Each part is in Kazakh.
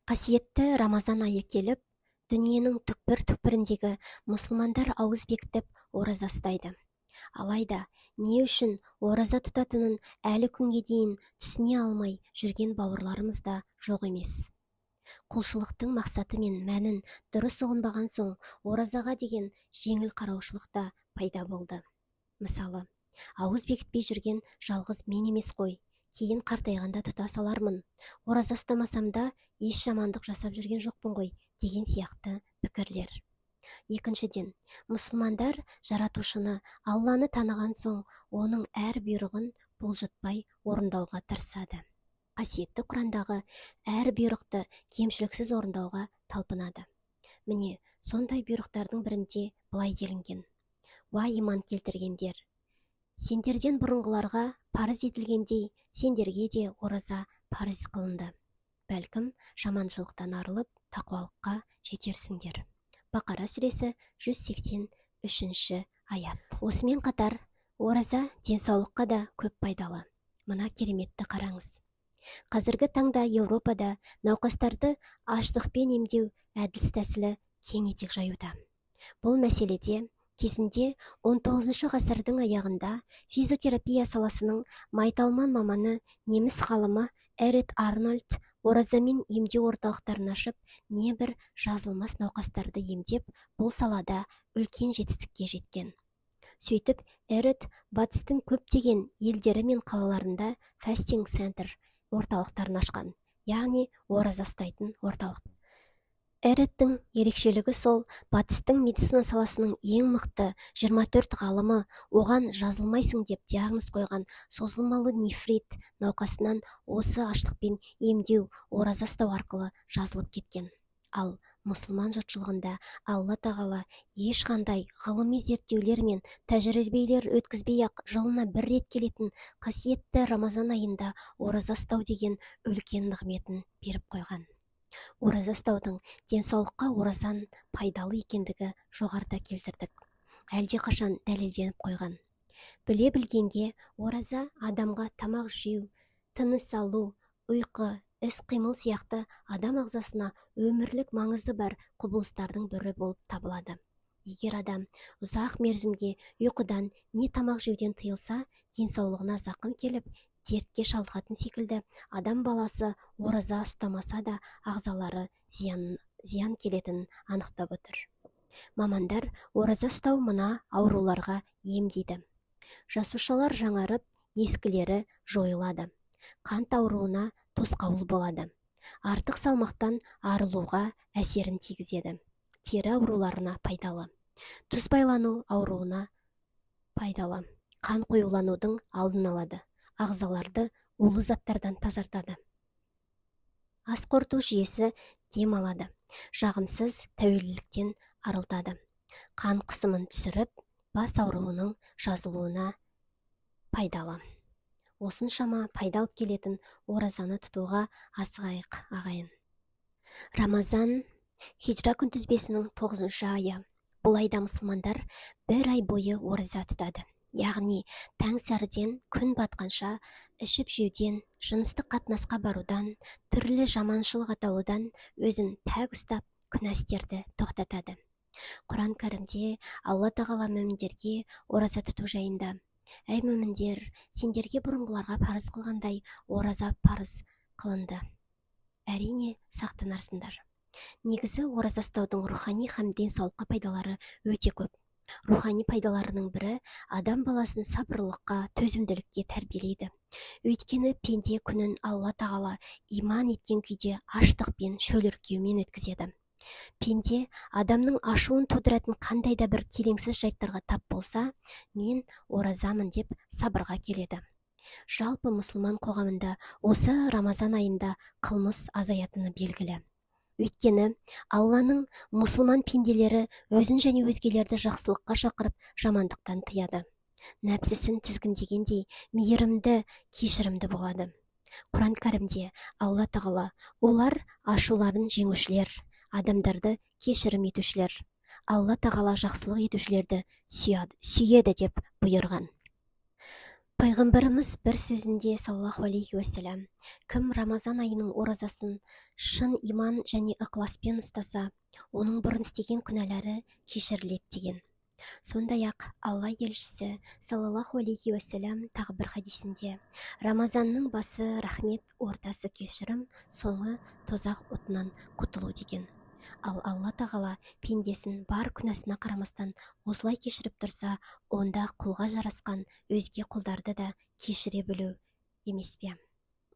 Қасиетті Рамазан айы келіп, дүниенің түкпір-түкпіріндегі мұсылмандар ауыз бекітіп ораза ұстайды. Алайда, не үшін ораза тұтатынын әлі күнге дейін түсіне алмай жүрген бауырларымыз да жоқ емес. Құлшылықтың мақсаты мен мәнін дұрыс ұғынбаған соң, оразаға деген жеңіл қараушылық та пайда болды. Мысалы, ауыз бекітпей жүрген жалғыз мен емес қой, кейін қартайғанда тұта салармын, ораза ұстамасам да еш жамандық жасап жүрген жоқпын ғой, деген сияқты пікірлер. Екіншіден, мұсылмандар жаратушыны, Алланы таныған соң, оның әр бұйрығын бұлжытпай орындауға тырысады. Қасиетті Құрандағы әр бұйрықты кемшіліксіз орындауға талпынады. Міне, сондай бұйрықтардың бірінде былай делінген: «Уа иман келтіргендер! Сендерден бұрынғыларға парыз етілгендей, сендерге де ораза парыз қылынды. Бәлкім, жаманшылықтан арылып, тақуалыққа жетерсіңдер». Бақара сүресі 183 аят. Осымен қатар, ораза денсаулыққа да көп пайдалы. Мына кереметті қараңыз. Қазіргі таңда Еуропада науқастарды аштықпен емдеу әдіс тәсілі кең етек жаюда. Бұл мәселеде кезінде 19 ғасырдың аяғында физиотерапия саласының майталман маманы неміс ғалымы Эрит Арнольд оразамен емдеу орталықтарын ашып, небір жазылмас науқастарды емдеп, бұл салада үлкен жетістікке жеткен. Сөйтіп, Эрит батыстың көптеген елдері мен қалаларында фастинг центр орталықтарын ашқан, яғни ораза ұстайтын орталық. Эриттің ерекшелігі сол, батыстың медицина саласының ең мықты 24 ғалымы оған жазылмайсың деп диагноз қойған созылмалы нефрит науқасынан осы аштықпен емдеу ораза ұстау арқылы жазылып кеткен. Ал мұсылман жұртшылығында Алла тағала ешқандай ғылыми зерттеулер мен тәжірибелер өткізбей-ақ жылына бір рет келетін қасиетті Рамазан айында ораза ұстау деген үлкен нығметін беріп қойған. Ораза ұстаудың денсаулыққа оразан пайдалы екендігі жоғарыда келтірдік. Әлде қашан дәлелденіп қойған. Біле білгенге ораза адамға тамақ жеу, тыныс алу, ұйқы, іс-қимыл сияқты адам ағзасына өмірлік маңызы бар құбылыстардың бірі болып табылады. Егер адам ұзақ мерзімге ұйқыдан не тамақ жеуден тыйылса, денсаулығына зақым келіп, дертке шалдығатын секілді, адам баласы ораза ұстамаса да ағзалары зиян келетінін анықтап отыр. Мамандар ораза ұстау мына ауруларға ем дейді. Жасушалар жаңарып, ескілері жойылады. Қант ауруына тосқауыл болады. Артық салмақтан арылуға әсерін тигізеді. Тері ауруларына пайдалы. Тұз байлану ауруына пайдалы. Қан қоюланудың алдын алады. Ағзаларды улы заттардан тазартады. Ас қорыту жүйесі дем алады. Жағымсыз тәуелділіктен арылтады. Қан қысымын түсіріп, бас ауруының жазылуына пайдалы. Осыншама пайдалып келетін оразаны тұтуға асығайық, ағайын. Рамазан хиджра күнтізбесінің 9 айы. Бұл айда мұсылмандар бір ай бойы ораза тұтады. Яғни, таң сәріден күн батқанша ішіп жеуден, жыныстық қатынасқа барудан, түрлі жаманшылық аталудан өзін пәк ұстап күнә істерді тоқтатады. Құран кәрімде Алла тағала мүміндерге ораза тұту жайында: «Әй мүміндер, сендерге бұрынғыларға парыз қылғандай ораза парыз қылынды. Әрине, сақтанарсыңдар». Негізі, ораза ұстаудың рухани һәм денсаулыққа пайдалары өте көп. Рухани пайдаларының бірі адам баласын сабырлыққа, төзімділікке тәрбиелейді. Өйткені пенде күнін Алла тағала иман еткен күйде аштықпен, шөліркеумен өткізеді. Пенде адамның ашуын тудыратын қандай да бір келеңсіз жайттарға тап болса, мен оразамын деп сабырға келеді. Жалпы мұсылман қоғамында осы Рамазан айында қылмыс азаятыны белгілі. Өйткені Алланың мұсылман пенделері өзін және өзгелерді жақсылыққа шақырып, жамандықтан тыяды. Нәпсісін тізгіндегендей мейірімді, кешірімді болады. Құран кәрімде Алла тағала олар ашуларын жеңушілер, адамдарды кешірім етушілер, Алла тағала жақсылық етушілерді сүйеді деп бұйырған. Пайғамбарымыз бір сөзінде саллаллаху алейхи уассалам, кім Рамазан айының оразасын шын иман және ықыласпен ұстаса, оның бұрын істеген күнәлары кешіріледі деген. Сондай-ақ Алла елшісі саллаллаху алейхи уассалам тағы бір хадисінде, Рамазанның басы рахмет, ортасы кешірім, соңы тозақ отынан құтылу деген. Ал Алла тағала пендесін бар күнәсіне қарамастан осылай кешіріп тұрса, онда құлға жарасқан өзге құлдарды да кешіре білу емес пе?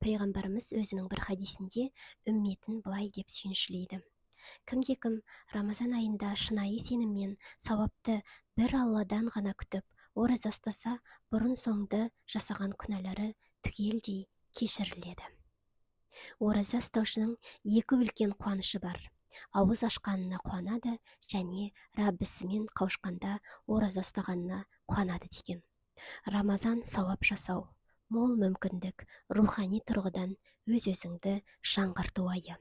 Пайғамбарымыз өзінің бір хадисінде үмметін былай деп сүйіншілейді. Кімде-кім Рамазан айында шынайы сеніммен сауапты бір Алладан ғана күтіп, ораза ұстаса, бұрын соңды жасаған күнәлары түгелдей кешіріледі. Ораза ұстаушының екі үлкен қуанышы бар. Ауыз ашқанына қуанады және Раббісімен қауышқанда ораза ұстағанына қуанады деген. Рамазан сауап жасау, мол мүмкіндік, рухани тұрғыдан өз-өзіңді жаңғырту айы.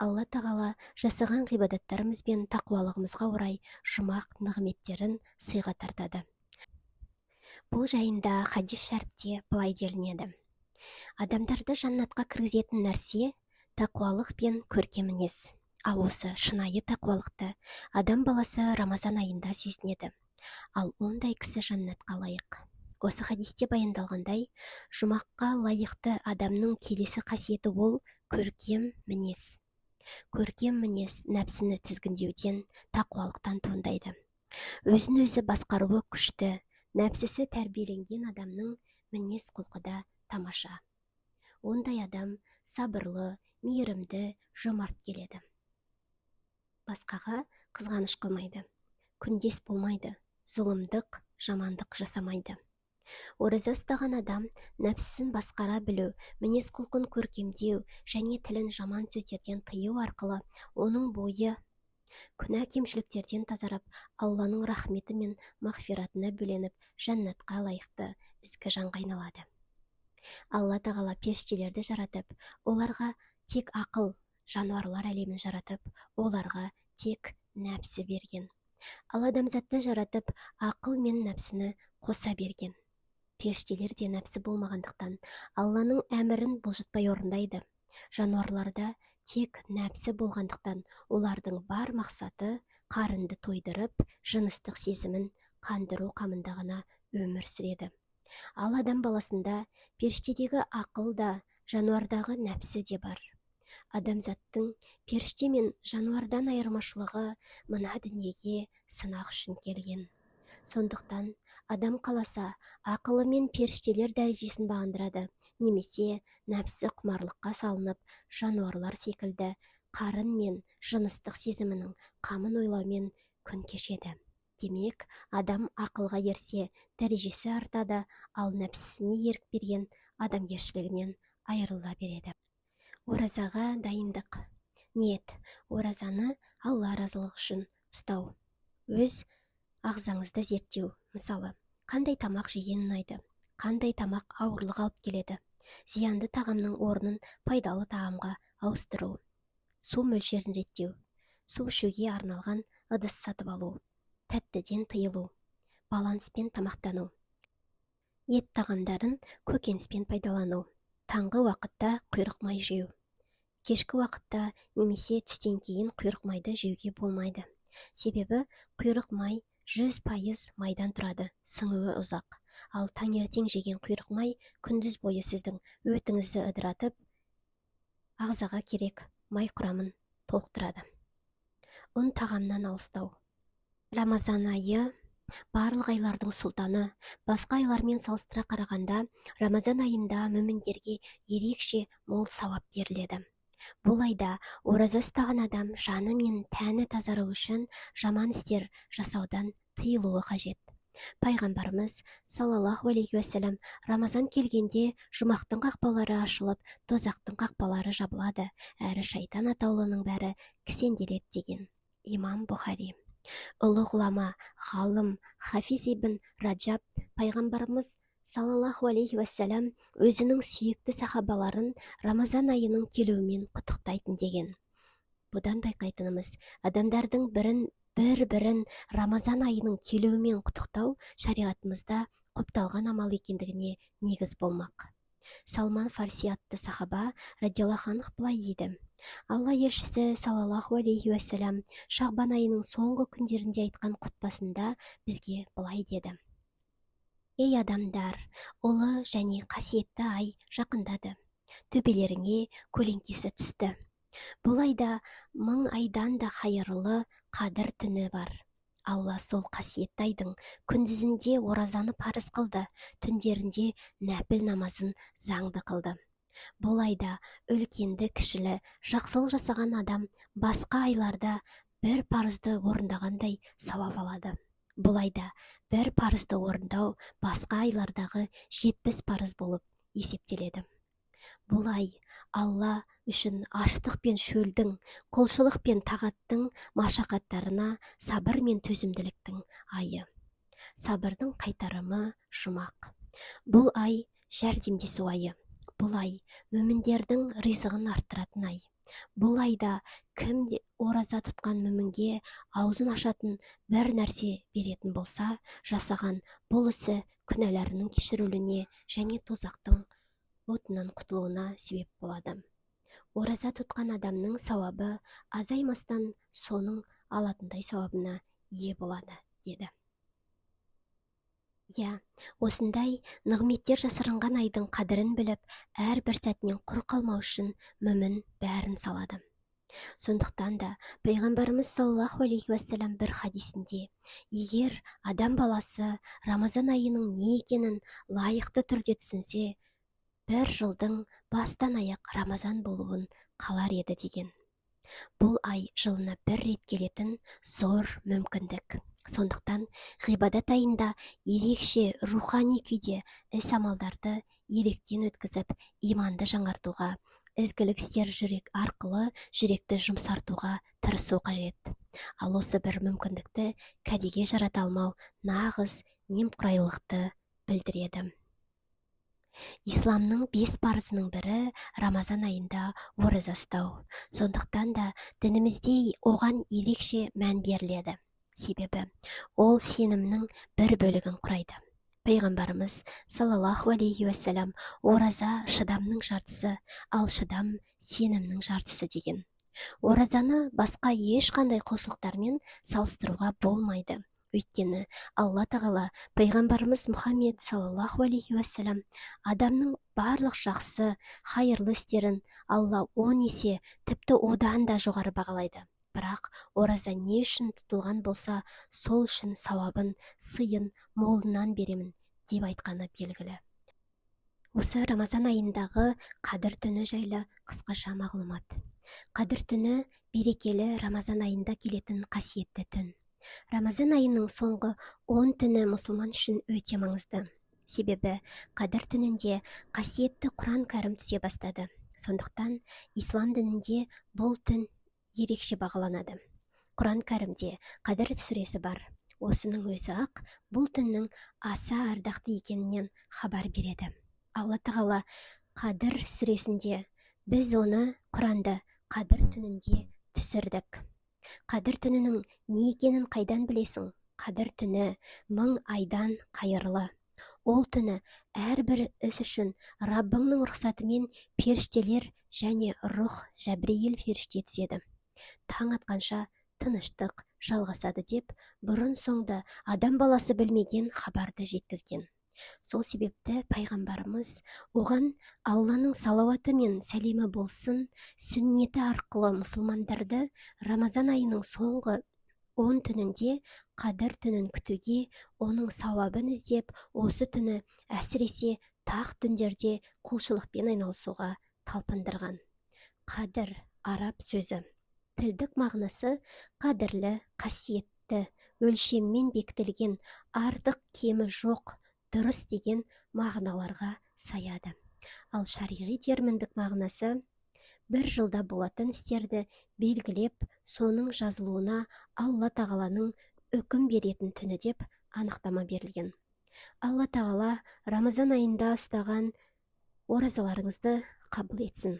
Алла тағала жасаған ғибадаттарымыз бен тақуалығымызға орай жұмақ нығметтерін сыйға тартады. Бұл жайында хадис шәріпте былай делінеді: адамдарды жаннатқа кіргізетін нәрсе тақуалық пен көркем мінез. Ал осы шынайы тақуалықты адам баласы Рамазан айында сезінеді. Ал ондай кісі жаннатқа лайық. Осы хадисте баяндалғандай, жұмаққа лайықты адамның келесі қасиеті ол көркем мінез. Көркем мінез нәпсіні тізгіндеуден, тақуалықтан туындайды. Өзін өзі басқаруы күшті, нәпсісі тәрбиеленген адамның мінез құлқы да тамаша. Ондай адам сабырлы, мейірімді, жомарт келеді. Басқаға қызғаныш қылмайды, күндес болмайды, зұлымдық, жамандық жасамайды. Ораза ұстаған адам нәпсісін басқара білу, мінез құлқын көркемдеу және тілін жаман сөздерден тыю арқылы оның бойы күнә кемшіліктерден тазарап, Алланың рахметі мен мағфиратына бөленіп, жаннатқа лайықты ізгі жанға айналады. Алла тағала періштелерді жаратып, оларға тек ақыл, жануарлар әлемін жаратып, оларға тек нәпсі берген. Ал адамзатты жаратып, ақыл мен нәпсіні қоса берген. Періштелер де нәпсі болмағандықтан, Алланың әмірін бұлжытпай орындайды. Жануарларда тек нәпсі болғандықтан, олардың бар мақсаты қарынды тойдырып, жыныстық сезімін қандыру қамында ғана өмір сүреді. Ал адам баласында періштедегі ақыл да, жануардағы нәпсі де бар. Адамзаттың періште мен жануардан айырмашылығы мына дүниеге сынақ үшін келген. Сондықтан адам қаласа ақылы мен періштелер дәрежесін бағындырады, немесе нәпсі құмарлыққа салынып, жануарлар секілді қарын мен жыныстық сезімінің қамын ойлаумен күн кешеді. Демек, адам ақылға ерсе, дәрежесі артады, ал нәпсісіне ерік берген адамгершілігінен айырыла береді. Оразаға дайындық. Ниет. Оразаны Алла разылығы үшін ұстау. Өз ағзаңызды зерттеу. Мысалы, қандай тамақ жеген ұнайды, қандай тамақ ауырлық алып келеді, зиянды тағамның орнын пайдалы тағамға ауыстыру. Су мөлшерін реттеу. Су ішуге арналған ыдыс сатып алу. Тәттіден тыйылу, баланспен тамақтану. Ет тағамдарын көкөніспен пайдалану. Таңғы уақытта құйрық май жеу. Кешкі уақытта немесе түстен кейін құйрық майды жеуге болмайды. Себебі құйрық май 100% майдан тұрады, сіңуі ұзақ. Ал таңертең жеген құйрық май күндіз бойы сіздің өтіңізді ыдыратып, ағзаға керек май құрамын толықтырады. Ұн тағамнан алыстау. Рамазан айы барлық айлардың сұлтаны. Басқа айлармен салыстыра қарағанда, Рамазан айында мүміндерге ерекше мол сауап беріледі. Бұл айда ораза ұстаған адам жаны мен тәні тазару үшін жаман істер жасаудан тыйылуы қажет. Пайғамбарымыз саллаллаху алейхи уассалам Рамазан келгенде жұмақтың қақпалары ашылып, тозақтың қақпалары жабылады, әрі шайтан атаулының бәрі кісенделеді деген. Имам Бұхари. Ұлы ғұлама, ғалым Хафиз ибн Раджаб пайғамбарымыз саллаллаху алейхи уассалам өзінің сүйікті сахабаларын Рамазан айының келуімен құттықтайтын деген. Бұдан байқайтынымыз, адамдардың бір-бірін Рамазан айының келуімен құттықтау шариғатымызда құпталған амал екендігіне негіз болмақ. Салман Фарси атты сахаба радиаллаху анху былай дейді: Алла елшісі саллаллаху алейхи уассалам Шағбан айының соңғы күндерінде айтқан құтпасында бізге былай деді: Ей адамдар, ұлы және қасиетті ай жақындады. Төбелеріңе көлеңкесі түсті. Бұл айда 1000 айдан да хайырлы қадір түні бар. Алла сол қасиетті айдың күндізінде оразаны парыз қылды, түндерінде нәпіл намазын заңды қылды. Бұл айда үлкенді кішілі жақсылық жасаған адам басқа айларда бір парызды орындағандай сауап алады. Бұл айда бір парызды орындау басқа айлардағы 70 парыз болып есептеледі. Бұл ай Алла үшін аштық пен шөлдің, құлшылық пен тағаттың машақаттарына сабыр мен төзімділіктің айы. Сабырдың қайтарымы жұмақ. Бұл ай жәрдемдесу айы. Бұл ай мүміндердің ризығын арттыратын ай. Бұл айда кім де ораза тұтқан мүмінге аузын ашатын бір нәрсе беретін болса, жасаған бұл ісі күнәларының кешірілуіне және тозақтың отынан құтылуына себеп болады. Ораза тұтқан адамның сауабы азаймастан соның алатындай сауабына ие болады, деді. Осындай нығметтер жасырынған айдың қадірін біліп, әрбір сәтінен құр қалмау үшін мүмін бәрін салады. Сондықтан да пайғамбарымыз саллаллаху алейхи уассалам бір хадисінде: егер адам баласы Рамазан айының не екенін лайықты түрде түсінсе, бір жылдың бастан аяқ Рамазан болуын қалар еді деген. Бұл ай жылына бір рет келетін зор мүмкіндік. Сондықтан ғибадат айында ерекше рухани күйде іс-амалдарды електен өткізіп, иманды жаңартуға, ізгілік істер жүрек арқылы жүректі жұмсартуға тырысу қажет. Ал осы бір мүмкіндікті кәдеге жарата алмау нағыз немқұрайлылықты білдіреді. Исламның 5 парызының бірі Рамазан айында ораза ұстау. Сондықтан да дінімізде оған ерекше мән беріледі. Себебі ол сенімнің бір бөлігін құрайды. Пайғамбарымыз саллаллаху алейхи уассалам ораза шыдамның жартысы, ал шыдам сенімнің жартысы деген. Оразаны басқа ешқандай құлшылықтармен салыстыруға болмайды. Өйткені Алла тағала пайғамбарымыз Мұхаммед саллаллаху алейхи уассалам адамның барлық жақсы, хайырлы істерін Алла 10 есе, тіпті одан да жоғары бағалайды. Бірақ ораза не үшін тұтылған болса, сол үшін сауабын, сыйын молынан беремін деп айтқаны белгілі. Осы Рамазан айындағы қадір түні жайлы қысқаша мағлұмат. Қадір түні берекелі Рамазан айында келетін қасиетті түн. Рамазан айының соңғы 10 түні мұсылман үшін өте маңызды. Себебі қадір түнінде қасиетті Құран кәрім түсе бастады. Сондықтан ислам дінінде бұл түн ерекше бағаланады. Құран кәрімде Қадір сүресі бар. Осының өзі ақ бұл түннің аса ардақты екенінен хабар береді. Алла тағала Қадір сүресінде: біз оны Құранды Қадір түнінде түсірдік. Қадір түнінің не екенін қайдан білесің? Қадір түні 1000 айдан қайырлы. Ол түні әрбір іс үшін Раббыңның рұқсатымен періштелер және рух Жәбірейіл періште түседі. Таң атқанша тыныштық жалғасады деп бұрын соңды адам баласы білмеген хабарды жеткізген. Сол себепті пайғамбарымыз оған Алланың салауаты мен сәлемі болсын сүннеті арқылы мұсылмандарды Рамазан айының соңғы 10 түнінде Қадір түнін күтуге, оның сауабын іздеп, осы түні әсіресе тақ түндерде құлшылықпен айналысуға талпындырған. Қадір араб сөзі. Тілдік мағынасы қадірлі, қасиетті, өлшеммен бекітілген, артық кемі жоқ, дұрыс деген мағыналарға саяды. Ал шариғи терминдік мағынасы бір жылда болатын істерді белгілеп, соның жазылуына Алла тағаланың үкім беретін түні деп анықтама берілген. Алла тағала Рамазан айында ұстаған оразаларыңызды қабыл етсін.